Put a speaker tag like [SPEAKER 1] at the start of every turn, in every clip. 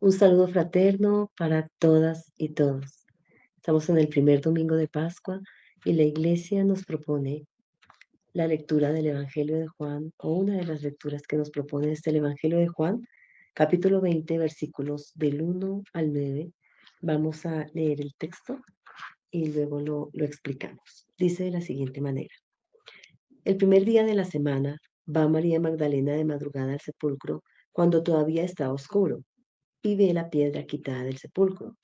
[SPEAKER 1] Un saludo fraterno para todas y todos. Estamos en el primer domingo de Pascua y la Iglesia nos propone la lectura del Evangelio de Juan, o una de las lecturas que nos propone el Evangelio de Juan, capítulo 20, versículos del 1 al 9. Vamos a leer el texto y luego lo explicamos. Dice de la siguiente manera. El primer día de la semana va María Magdalena de madrugada al sepulcro cuando todavía está oscuro y ve la piedra quitada del sepulcro.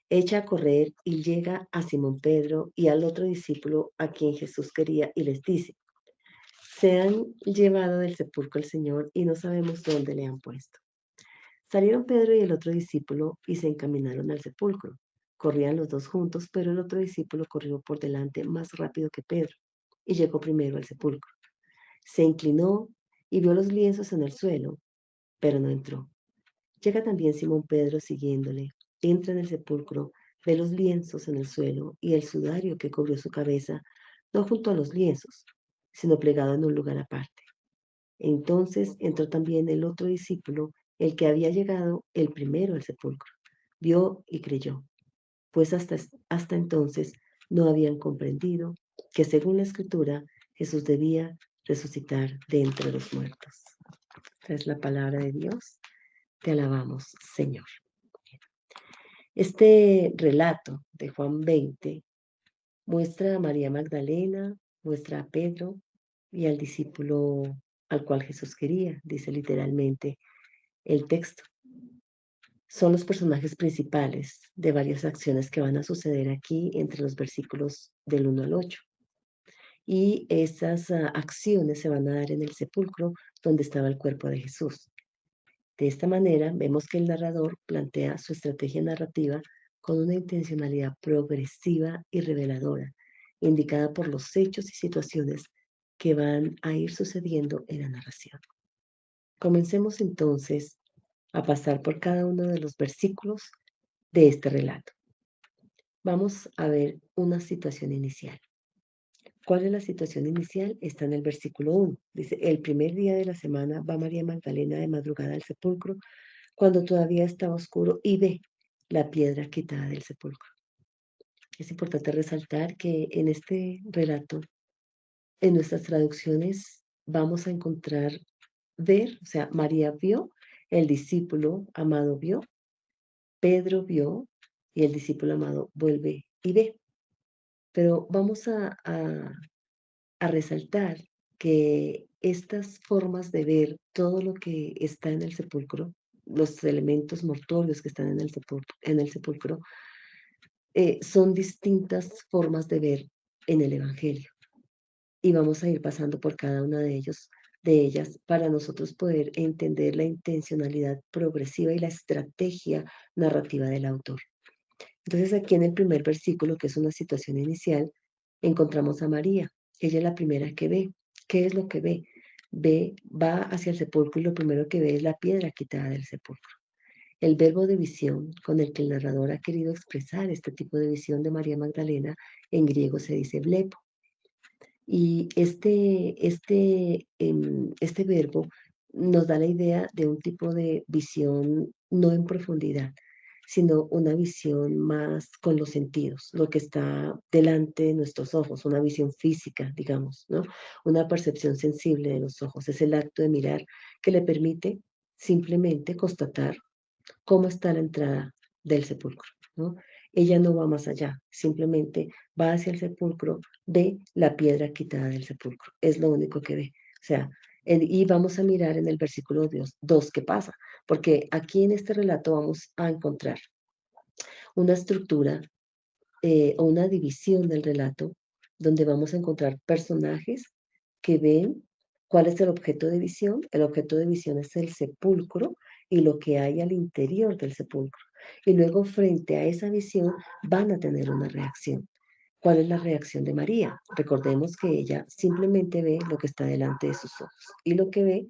[SPEAKER 1] Echa a correr y llega a Simón Pedro y al otro discípulo a quien Jesús quería y les dice, se han llevado del sepulcro al Señor y no sabemos dónde le han puesto. Salieron Pedro y el otro discípulo y se encaminaron al sepulcro. Corrían los dos juntos, pero el otro discípulo corrió por delante más rápido que Pedro y llegó primero al sepulcro. Se inclinó y vio los lienzos en el suelo, pero no entró. Llega también Simón Pedro siguiéndole. Entra en el sepulcro, ve los lienzos en el suelo y el sudario que cubrió su cabeza, no junto a los lienzos, sino plegado en un lugar aparte. Entonces entró también el otro discípulo, el que había llegado el primero al sepulcro. Vio y creyó, pues hasta entonces no habían comprendido que según la Escritura Jesús debía resucitar de entre los muertos. Esta es la palabra de Dios. Te alabamos, Señor. Este relato de Juan 20 muestra a María Magdalena, muestra a Pedro y al discípulo al cual Jesús quería, dice literalmente el texto. Son los personajes principales de varias acciones que van a suceder aquí entre los versículos del 1 al 8. Y esas acciones se van a dar en el sepulcro donde estaba el cuerpo de Jesús. De esta manera, vemos que el narrador plantea su estrategia narrativa con una intencionalidad progresiva y reveladora, indicada por los hechos y situaciones que van a ir sucediendo en la narración. Comencemos entonces a pasar por cada uno de los versículos de este relato. Vamos a ver una situación inicial. ¿Cuál es la situación inicial? Está en el versículo 1. Dice, el primer día de la semana va María Magdalena de madrugada al sepulcro cuando todavía estaba oscuro y ve la piedra quitada del sepulcro. Es importante resaltar que en este relato, en nuestras traducciones, vamos a encontrar ver, o sea, María vio, el discípulo amado vio, Pedro vio y el discípulo amado vuelve y ve. Pero vamos a resaltar que estas formas de ver todo lo que está en el sepulcro, los elementos mortuorios que están en el sepulcro son distintas formas de ver en el Evangelio. Y vamos a ir pasando por cada una de ellas para nosotros poder entender la intencionalidad progresiva y la estrategia narrativa del autor. Entonces aquí en el primer versículo, que es una situación inicial, encontramos a María. Ella es la primera que ve. ¿Qué es lo que ve? Va hacia el sepulcro y lo primero que ve es la piedra quitada del sepulcro. El verbo de visión con el que el narrador ha querido expresar este tipo de visión de María Magdalena en griego se dice blepo. Y este verbo nos da la idea de un tipo de visión no en profundidad, sino una visión más con los sentidos, lo que está delante de nuestros ojos, una visión física, digamos, ¿no? Una percepción sensible de los ojos. Es el acto de mirar que le permite simplemente constatar cómo está la entrada del sepulcro, ¿no? Ella no va más allá, simplemente va hacia el sepulcro, ve la piedra quitada del sepulcro, es lo único que ve. O sea, y vamos a mirar en el versículo 2 qué pasa, porque aquí en este relato vamos a encontrar una estructura o una división del relato donde vamos a encontrar personajes que ven cuál es el objeto de visión. El objeto de visión es el sepulcro y lo que hay al interior del sepulcro. Y luego frente a esa visión van a tener una reacción. ¿Cuál es la reacción de María? Recordemos que ella simplemente ve lo que está delante de sus ojos y lo que ve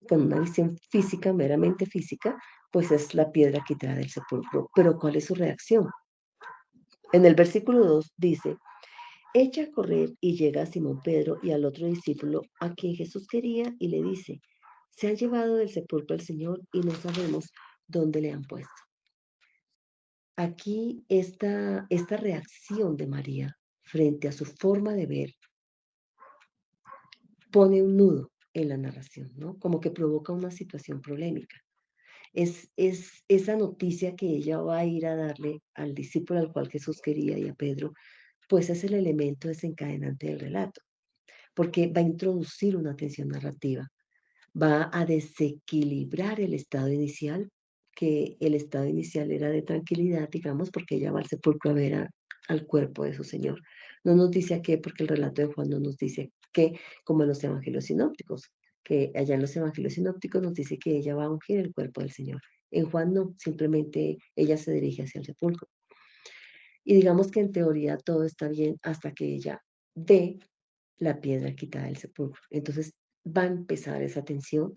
[SPEAKER 1] con una visión física, meramente física, pues es la piedra quitada del sepulcro. Pero ¿cuál es su reacción? En el versículo 2 dice, echa a correr y llega a Simón Pedro y al otro discípulo a quien Jesús quería y le dice, se han llevado del sepulcro al Señor y no sabemos dónde le han puesto. Aquí esta reacción de María frente a su forma de ver pone un nudo en la narración, ¿no? Como que provoca una situación polémica. Es esa noticia que ella va a ir a darle al discípulo al cual Jesús quería y a Pedro, pues es el elemento desencadenante del relato, porque va a introducir una tensión narrativa, va a desequilibrar el estado inicial, que el estado inicial era de tranquilidad, digamos, porque ella va al sepulcro a ver al cuerpo de su Señor. No nos dice a qué, porque el relato de Juan no nos dice qué, como en los evangelios sinópticos, que allá en los evangelios sinópticos nos dice que ella va a ungir el cuerpo del Señor. En Juan no, simplemente ella se dirige hacia el sepulcro. Y digamos que en teoría todo está bien hasta que ella ve la piedra quitada del sepulcro. Entonces va a empezar esa tensión,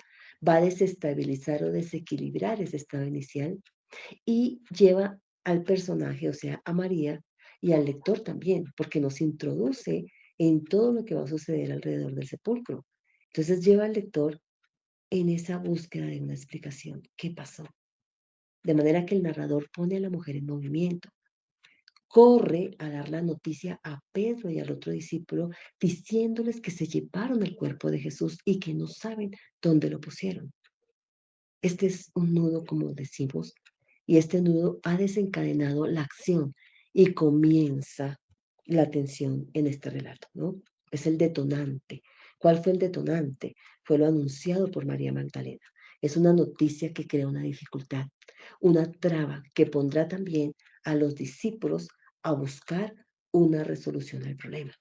[SPEAKER 1] va a desestabilizar o desequilibrar ese estado inicial y lleva al personaje, o sea, a María y al lector también, porque nos introduce en todo lo que va a suceder alrededor del sepulcro. Entonces lleva al lector en esa búsqueda de una explicación. ¿Qué pasó? De manera que el narrador pone a la mujer en movimiento, corre a dar la noticia a Pedro y al otro discípulo, diciéndoles que se llevaron el cuerpo de Jesús y que no saben dónde lo pusieron. Este es un nudo, como decimos, y este nudo ha desencadenado la acción y comienza la tensión en este relato, ¿no? Es el detonante. ¿Cuál fue el detonante? Fue lo anunciado por María Magdalena. Es una noticia que crea una dificultad, una traba que pondrá también a los discípulos a buscar una resolución al problema.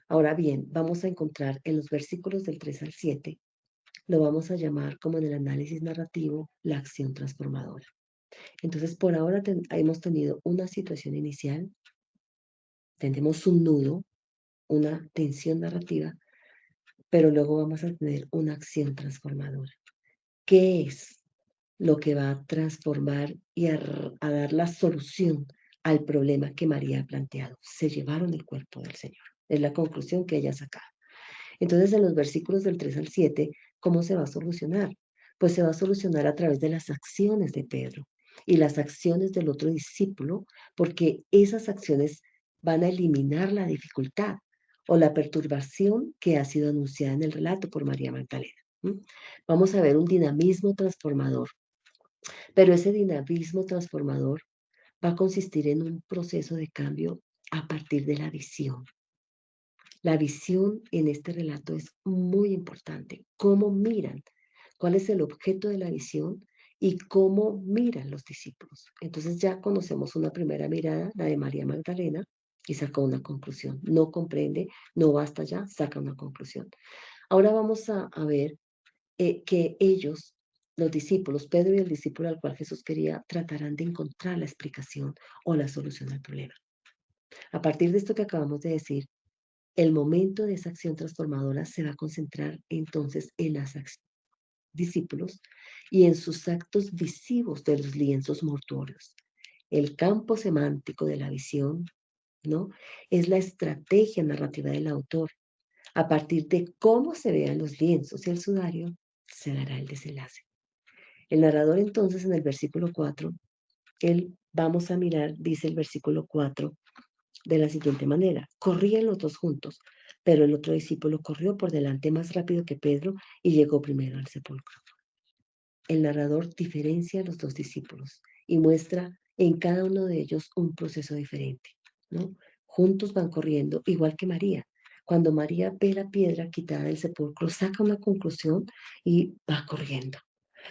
[SPEAKER 1] Ahora bien, vamos a encontrar en los versículos del 3 al 7, lo vamos a llamar como en el análisis narrativo, la acción transformadora. Entonces, por ahora hemos tenido una situación inicial, tenemos un nudo, una tensión narrativa, pero luego vamos a tener una acción transformadora. ¿Qué es lo que va a transformar y a dar la solución al problema que María ha planteado? Se llevaron el cuerpo del Señor. Es la conclusión que ella saca. Entonces, en los versículos del 3 al 7, ¿cómo se va a solucionar? Pues se va a solucionar a través de las acciones de Pedro y las acciones del otro discípulo, porque esas acciones van a eliminar la dificultad o la perturbación que ha sido anunciada en el relato por María Magdalena. Vamos a ver un dinamismo transformador, pero ese dinamismo transformador va a consistir en un proceso de cambio a partir de la visión. La visión en este relato es muy importante. ¿Cómo miran? ¿Cuál es el objeto de la visión? Y cómo miran los discípulos. Entonces ya conocemos una primera mirada, la de María Magdalena, y sacó una conclusión. No comprende, no basta ya, saca una conclusión. Ahora vamos a ver que ellos, los discípulos, Pedro y el discípulo al cual Jesús quería, tratarán de encontrar la explicación o la solución al problema. A partir de esto que acabamos de decir, el momento de esa acción transformadora se va a concentrar entonces en las discípulos y en sus actos visivos de los lienzos mortuorios. El campo semántico de la visión, ¿no? Es la estrategia narrativa del autor. A partir de cómo se vean los lienzos y el sudario, se dará el desenlace. El narrador entonces en el versículo 4, él vamos a mirar, dice el versículo 4, de la siguiente manera. Corrían los dos juntos, pero el otro discípulo corrió por delante más rápido que Pedro y llegó primero al sepulcro. El narrador diferencia a los dos discípulos y muestra en cada uno de ellos un proceso diferente, ¿no? Juntos van corriendo, igual que María. Cuando María ve la piedra quitada del sepulcro, saca una conclusión y va corriendo.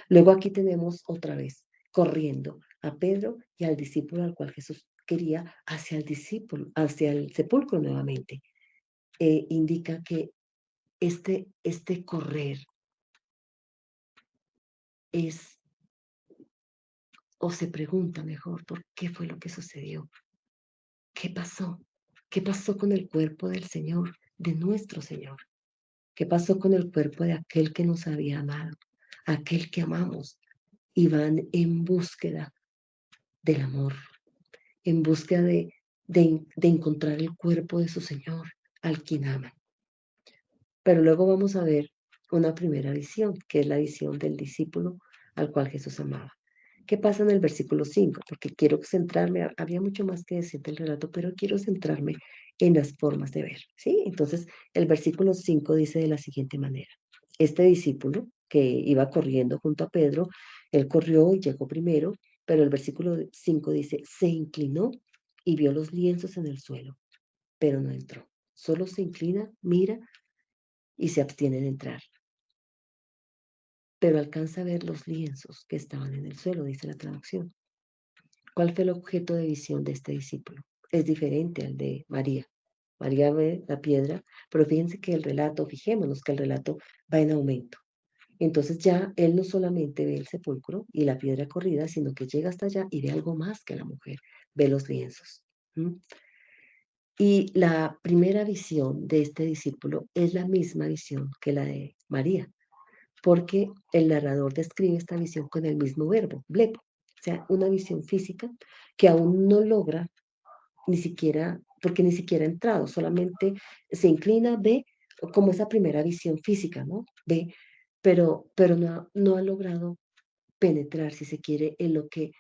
[SPEAKER 1] Luego aquí tenemos otra vez corriendo a Pedro y al discípulo al cual Jesús quería hacia el discípulo, hacia el sepulcro nuevamente. Indica que este correr es, o se pregunta mejor, ¿por qué fue lo que sucedió? ¿Qué pasó? ¿Qué pasó con el cuerpo del Señor, de nuestro Señor? ¿Qué pasó con el cuerpo de aquel que nos había amado, aquel que amamos? Y van en búsqueda del amor, en búsqueda de encontrar el cuerpo de su Señor, al quien ama. Pero luego vamos a ver una primera visión, que es la visión del discípulo al cual Jesús amaba. ¿Qué pasa en el versículo 5? Porque quiero centrarme, había mucho más que decir del relato, pero quiero centrarme en las formas de ver, ¿sí? Entonces, el versículo 5 dice de la siguiente manera: este discípulo que iba corriendo junto a Pedro, él corrió y llegó primero, pero el versículo 5 dice, se inclinó y vio los lienzos en el suelo, pero no entró. Solo se inclina, mira y se abstiene de entrar. Pero alcanza a ver los lienzos que estaban en el suelo, dice la traducción. ¿Cuál fue el objeto de visión de este discípulo? Es diferente al de María. María ve la piedra, pero fíjense que el relato, fijémonos que el relato va en aumento. Entonces ya él no solamente ve el sepulcro y la piedra corrida, sino que llega hasta allá y ve algo más que la mujer, ve los lienzos. ¿Mm? Y la primera visión de este discípulo es la misma visión que la de María, porque el narrador describe esta visión con el mismo verbo, blepo, o sea, una visión física que aún no logra ni siquiera, porque ni siquiera ha entrado, solamente se inclina, ve como esa primera visión física, ¿no? Ve, pero no ha logrado penetrar, si se quiere, en lo que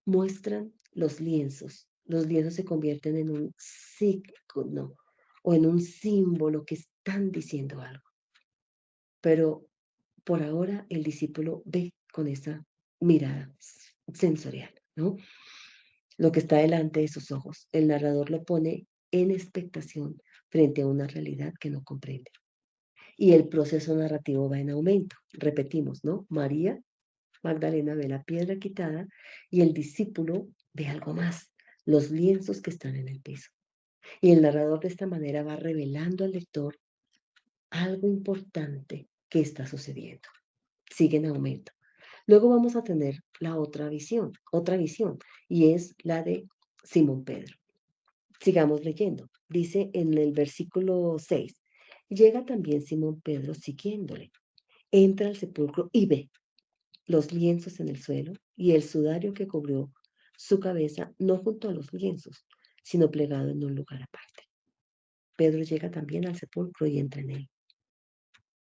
[SPEAKER 1] muestran los lienzos. Los lienzos se convierten en un signo o en un símbolo que están diciendo algo. Pero por ahora el discípulo ve con esa mirada sensorial, ¿no? Lo que está delante de sus ojos. El narrador lo pone en expectación frente a una realidad que no comprende. Y el proceso narrativo va en aumento. Repetimos, ¿no? María Magdalena ve la piedra quitada y el discípulo ve algo más, los lienzos que están en el piso. Y el narrador de esta manera va revelando al lector algo importante que está sucediendo. Sigue en aumento. Luego vamos a tener la otra visión, y es la de Simón Pedro. Sigamos leyendo. Dice en el versículo 6, llega también Simón Pedro siguiéndole, entra al sepulcro y ve los lienzos en el suelo y el sudario que cubrió su cabeza, no junto a los lienzos, sino plegado en un lugar aparte. Pedro llega también al sepulcro y entra en él.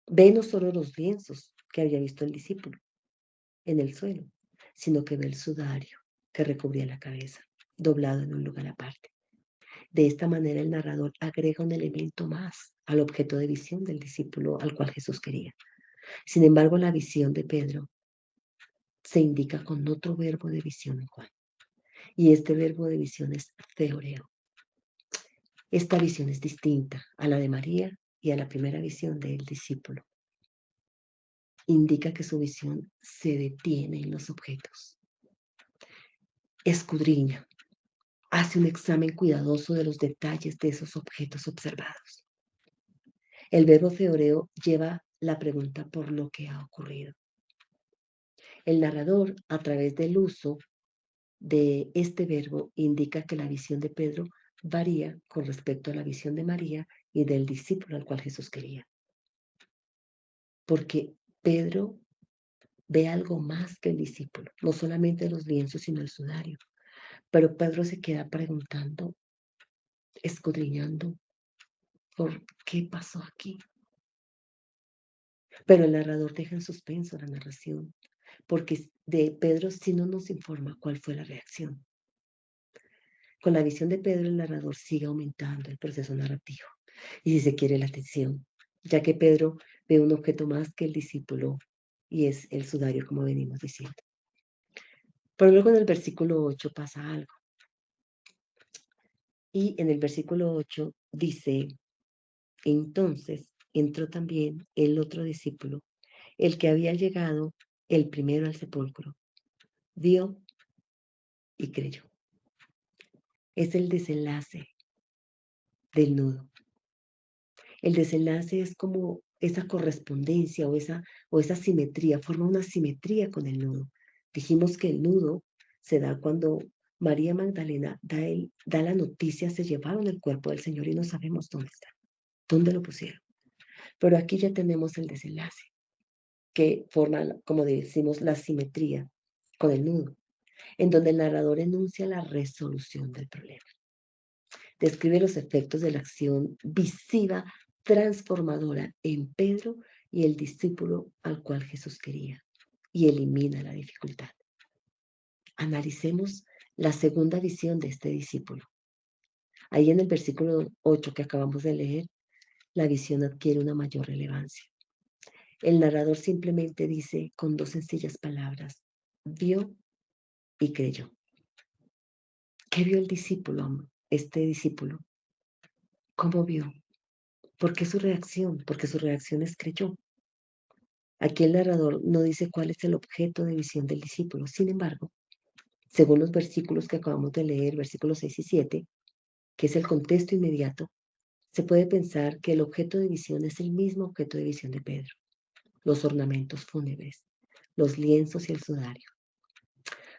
[SPEAKER 1] Ve no solo los lienzos que había visto el discípulo en el suelo, sino que ve el sudario que recubría la cabeza, doblado en un lugar aparte. De esta manera el narrador agrega un elemento más al objeto de visión del discípulo al cual Jesús quería. Sin embargo, la visión de Pedro se indica con otro verbo de visión en Juan. Y este verbo de visión es theoreo. Esta visión es distinta a la de María y a la primera visión del discípulo. Indica que su visión se detiene en los objetos. Escudriña, hace un examen cuidadoso de los detalles de esos objetos observados. El verbo theoreo lleva la pregunta por lo que ha ocurrido. El narrador, a través del uso de este verbo, indica que la visión de Pedro varía con respecto a la visión de María y del discípulo al cual Jesús quería. Porque Pedro ve algo más que el discípulo, no solamente los lienzos, sino el sudario. Pero Pedro se queda preguntando, escudriñando, ¿por qué pasó aquí? Pero el narrador deja en suspenso la narración, porque de Pedro sí no nos informa cuál fue la reacción. Con la visión de Pedro, el narrador sigue aumentando el proceso narrativo y, si se quiere, la atención, ya que Pedro ve un objeto más que el discípulo y es el sudario, como venimos diciendo. Pero luego en el versículo 8 pasa algo. Y en el versículo 8 dice, entonces entró también el otro discípulo, el que había llegado el primero al sepulcro, vio y creyó. Es el desenlace del nudo. El desenlace es como esa correspondencia o esa simetría, forma una simetría con el nudo. Dijimos que el nudo se da cuando María Magdalena da la noticia, se llevaron el cuerpo del Señor y no sabemos dónde está, dónde lo pusieron. Pero aquí ya tenemos el desenlace, que forma, como decimos, la simetría con el nudo, en donde el narrador enuncia la resolución del problema. Describe los efectos de la acción visiva transformadora en Pedro y el discípulo al cual Jesús quería, y elimina la dificultad. analicemos la segunda visión de este discípulo. Ahí en el versículo 8 que acabamos de leer, la visión adquiere una mayor relevancia. El narrador simplemente dice con dos sencillas palabras, vio y creyó. ¿Qué vio el discípulo, este discípulo? ¿Cómo vio? ¿Por qué su reacción? Porque su reacción es creyó. Aquí el narrador no dice cuál es el objeto de visión del discípulo. Sin embargo, según los versículos que acabamos de leer, versículos 6 y 7, que es el contexto inmediato, se puede pensar que el objeto de visión es el mismo objeto de visión de Pedro, los ornamentos fúnebres, los lienzos y el sudario.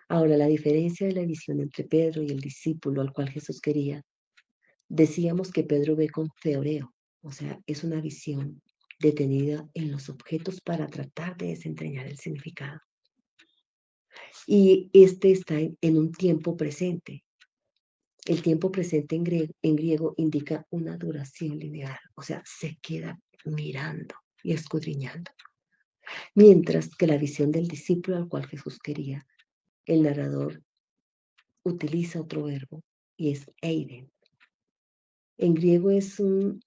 [SPEAKER 1] Ahora, la diferencia de la visión entre Pedro y el discípulo al cual Jesús quería, decíamos que Pedro ve con teoreo, o sea, es una visión detenida en los objetos para tratar de desentrañar el significado. Y este está en un tiempo presente. El tiempo presente en griego indica una duración lineal, o sea, se queda mirando y escudriñando. Mientras que la visión del discípulo al cual Jesús quería, el narrador utiliza otro verbo y es eiden. En griego es un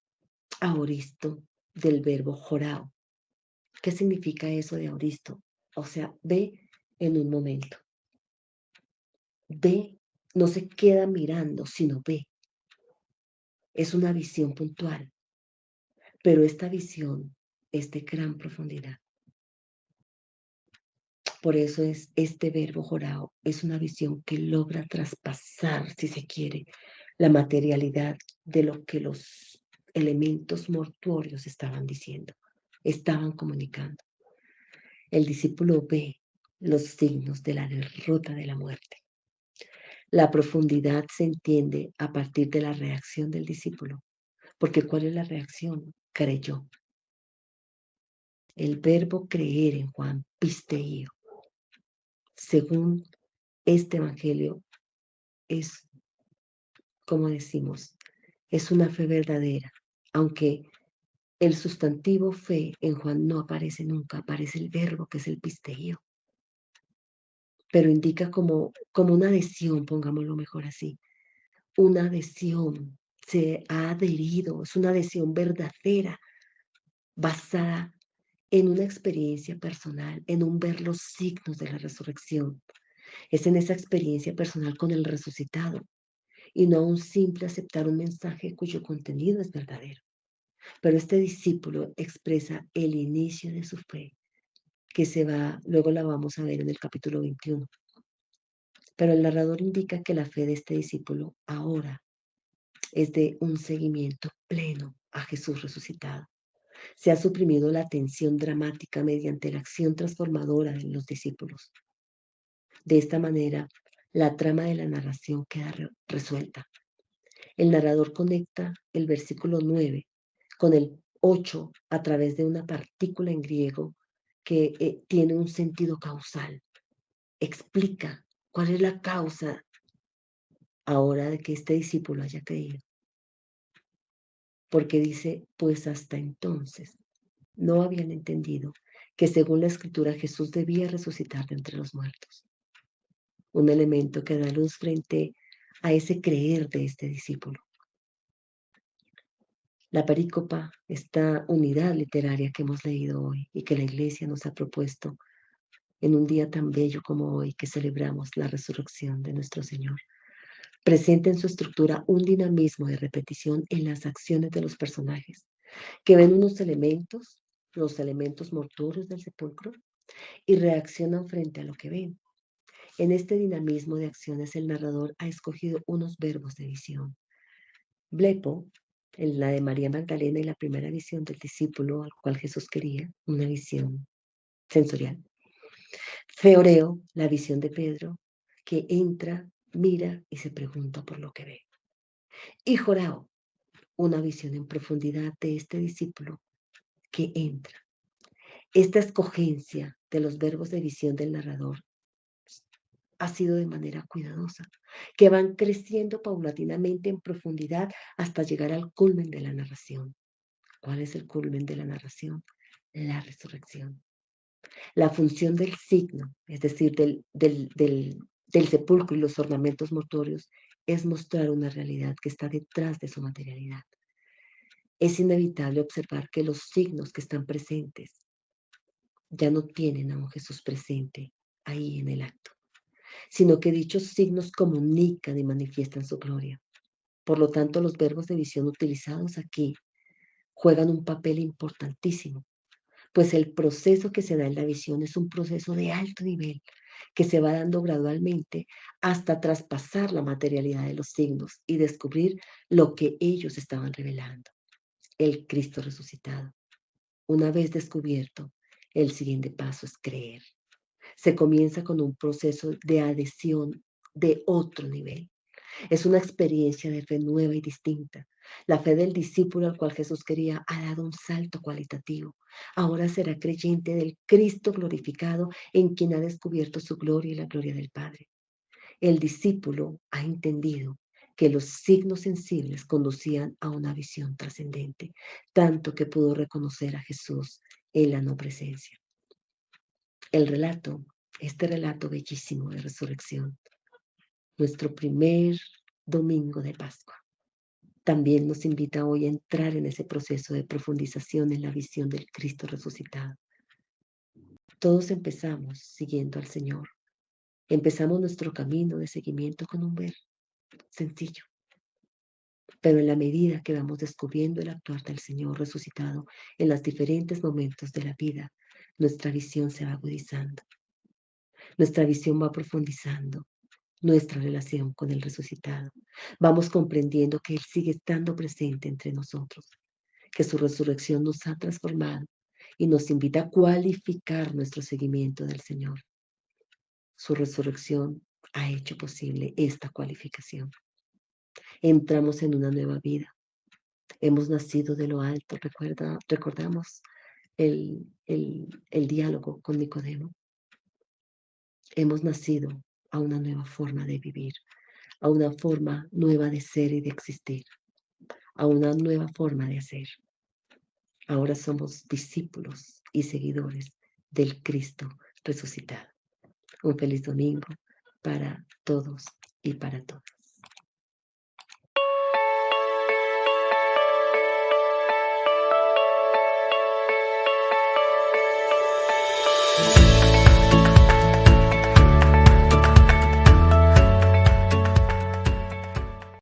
[SPEAKER 1] aoristo del verbo jorao. ¿Qué significa eso de aoristo? O sea, ve en un momento. Ve, no se queda mirando, sino ve. Es una visión puntual, pero esta visión es de gran profundidad. Por eso es este verbo jorao, es una visión que logra traspasar, si se quiere, la materialidad de lo que los elementos mortuorios estaban diciendo, estaban comunicando. El discípulo ve los signos de la derrota de la muerte. La profundidad se entiende a partir de la reacción del discípulo, porque ¿cuál es la reacción? Creyó. El verbo creer en Juan, pisteío, según este evangelio, es, como decimos, es una fe verdadera, aunque el sustantivo fe en Juan no aparece nunca, aparece el verbo que es el pisteío, pero indica como una adhesión, pongámoslo mejor así, una adhesión, se ha adherido, es una adhesión verdadera, basada en una experiencia personal, en un ver los signos de la resurrección. Es en esa experiencia personal con el resucitado y no un simple aceptar un mensaje cuyo contenido es verdadero. Pero este discípulo expresa el inicio de su fe, que luego la vamos a ver en el capítulo 21. Pero el narrador indica que la fe de este discípulo ahora es de un seguimiento pleno a Jesús resucitado. Se ha suprimido la tensión dramática mediante la acción transformadora de los discípulos. De esta manera, la trama de la narración queda resuelta. El narrador conecta el versículo 9 con el 8 a través de una partícula en griego que tiene un sentido causal. Explica cuál es la causa ahora de que este discípulo haya creído. Porque dice, pues hasta entonces no habían entendido que según la escritura Jesús debía resucitar de entre los muertos. Un elemento que da luz frente a ese creer de este discípulo. La perícopa, esta unidad literaria que hemos leído hoy y que la Iglesia nos ha propuesto en un día tan bello como hoy que celebramos la resurrección de nuestro Señor, presenta en su estructura un dinamismo de repetición en las acciones de los personajes, que ven unos elementos, los elementos mortuorios del sepulcro, y reaccionan frente a lo que ven. En este dinamismo de acciones el narrador ha escogido unos verbos de visión. Blepo, en la de María Magdalena y la primera visión del discípulo al cual Jesús quería, una visión sensorial. Feoreo, la visión de Pedro, que entra, mira y se pregunta por lo que ve. Y Jorao, una visión en profundidad de este discípulo que entra. Esta escogencia de los verbos de visión del narrador ha sido de manera cuidadosa, que van creciendo paulatinamente en profundidad hasta llegar al culmen de la narración. ¿Cuál es el culmen de la narración? La resurrección. La función del signo, es decir, del del sepulcro y los ornamentos mortuorios es mostrar una realidad que está detrás de su materialidad. Es inevitable observar que los signos que están presentes ya no tienen a un Jesús presente ahí en el acto, sino que dichos signos comunican y manifiestan su gloria. Por lo tanto, los verbos de visión utilizados aquí juegan un papel importantísimo, pues el proceso que se da en la visión es un proceso de alto nivel que se va dando gradualmente hasta traspasar la materialidad de los signos y descubrir lo que ellos estaban revelando, el Cristo resucitado. Una vez descubierto, el siguiente paso es creer. Se comienza con un proceso de adhesión de otro nivel. Es una experiencia de fe nueva y distinta. La fe del discípulo al cual Jesús quería ha dado un salto cualitativo. Ahora será creyente del Cristo glorificado en quien ha descubierto su gloria y la gloria del Padre. El discípulo ha entendido que los signos sensibles conducían a una visión trascendente, tanto que pudo reconocer a Jesús en la no presencia. El relato, este relato bellísimo de resurrección, nuestro primer domingo de Pascua, también nos invita hoy a entrar en ese proceso de profundización en la visión del Cristo resucitado. Todos empezamos siguiendo al Señor. Empezamos nuestro camino de seguimiento con un ver sencillo. Pero en la medida que vamos descubriendo el actuar del Señor resucitado en los diferentes momentos de la vida, nuestra visión se va agudizando. Nuestra visión va profundizando nuestra relación con el resucitado. Vamos comprendiendo que Él sigue estando presente entre nosotros, que su resurrección nos ha transformado y nos invita a cualificar nuestro seguimiento del Señor. Su resurrección ha hecho posible esta cualificación. Entramos en una nueva vida. Hemos nacido de lo alto. Recordamos el diálogo con Nicodemo. Hemos nacido a una nueva forma de vivir, a una forma nueva de ser y de existir, a una nueva forma de hacer. Ahora somos discípulos y seguidores del Cristo resucitado. Un feliz domingo para todos y para todas.